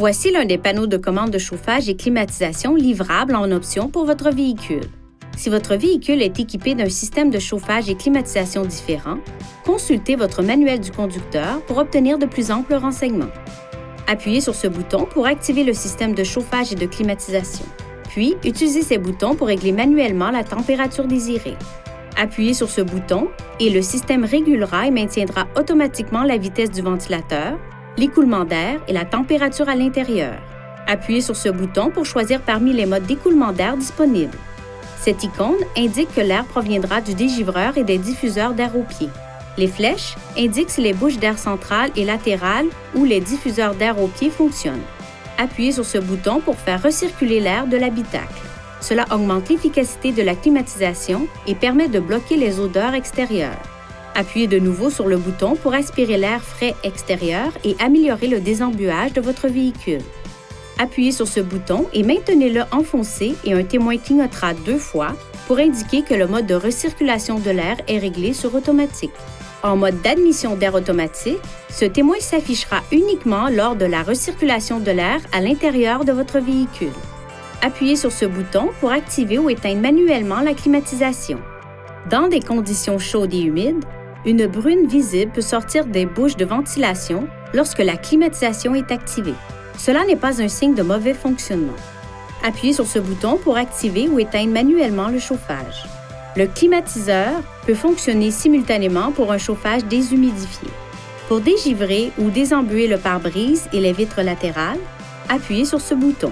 Voici l'un des panneaux de commande de chauffage et climatisation livrables en option pour votre véhicule. Si votre véhicule est équipé d'un système de chauffage et climatisation différent, consultez votre manuel du conducteur pour obtenir de plus amples renseignements. Appuyez sur ce bouton pour activer le système de chauffage et de climatisation. Puis, utilisez ces boutons pour régler manuellement la température désirée. Appuyez sur ce bouton et le système régulera et maintiendra automatiquement la vitesse du ventilateur, l'écoulement d'air et la température à l'intérieur. Appuyez sur ce bouton pour choisir parmi les modes d'écoulement d'air disponibles. Cette icône indique que l'air proviendra du dégivreur et des diffuseurs d'air au pied. Les flèches indiquent si les bouches d'air centrales et latérales ou les diffuseurs d'air au pied fonctionnent. Appuyez sur ce bouton pour faire recirculer l'air de l'habitacle. Cela augmente l'efficacité de la climatisation et permet de bloquer les odeurs extérieures. Appuyez de nouveau sur le bouton pour aspirer l'air frais extérieur et améliorer le désembuage de votre véhicule. Appuyez sur ce bouton et maintenez-le enfoncé et un témoin clignotera 2 fois pour indiquer que le mode de recirculation de l'air est réglé sur automatique. En mode d'admission d'air automatique, ce témoin s'affichera uniquement lors de la recirculation de l'air à l'intérieur de votre véhicule. Appuyez sur ce bouton pour activer ou éteindre manuellement la climatisation. Dans des conditions chaudes et humides, une brune visible peut sortir des bouches de ventilation lorsque la climatisation est activée. Cela n'est pas un signe de mauvais fonctionnement. Appuyez sur ce bouton pour activer ou éteindre manuellement le chauffage. Le climatiseur peut fonctionner simultanément pour un chauffage déshumidifié. Pour dégivrer ou désembuer le pare-brise et les vitres latérales, appuyez sur ce bouton.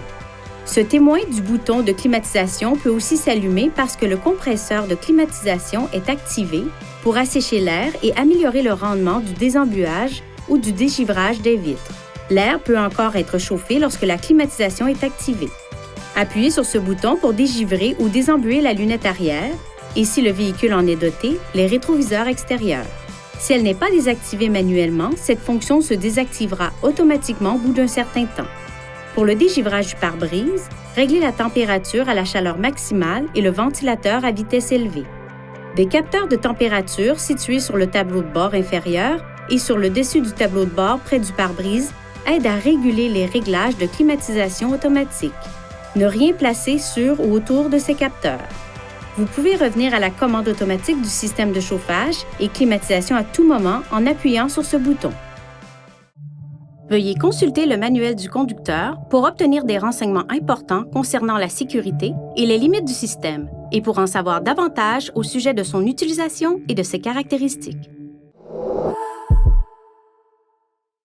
Ce témoin du bouton de climatisation peut aussi s'allumer parce que le compresseur de climatisation est activé pour assécher l'air et améliorer le rendement du désembuage ou du dégivrage des vitres. L'air peut encore être chauffé lorsque la climatisation est activée. Appuyez sur ce bouton pour dégivrer ou désembuer la lunette arrière et, si le véhicule en est doté, les rétroviseurs extérieurs. Si elle n'est pas désactivée manuellement, cette fonction se désactivera automatiquement au bout d'un certain temps. Pour le dégivrage du pare-brise, réglez la température à la chaleur maximale et le ventilateur à vitesse élevée. Des capteurs de température situés sur le tableau de bord inférieur et sur le dessus du tableau de bord près du pare-brise aident à réguler les réglages de climatisation automatique. Ne rien placer sur ou autour de ces capteurs. Vous pouvez revenir à la commande automatique du système de chauffage et climatisation à tout moment en appuyant sur ce bouton. Veuillez consulter le manuel du conducteur pour obtenir des renseignements importants concernant la sécurité et les limites du système et pour en savoir davantage au sujet de son utilisation et de ses caractéristiques.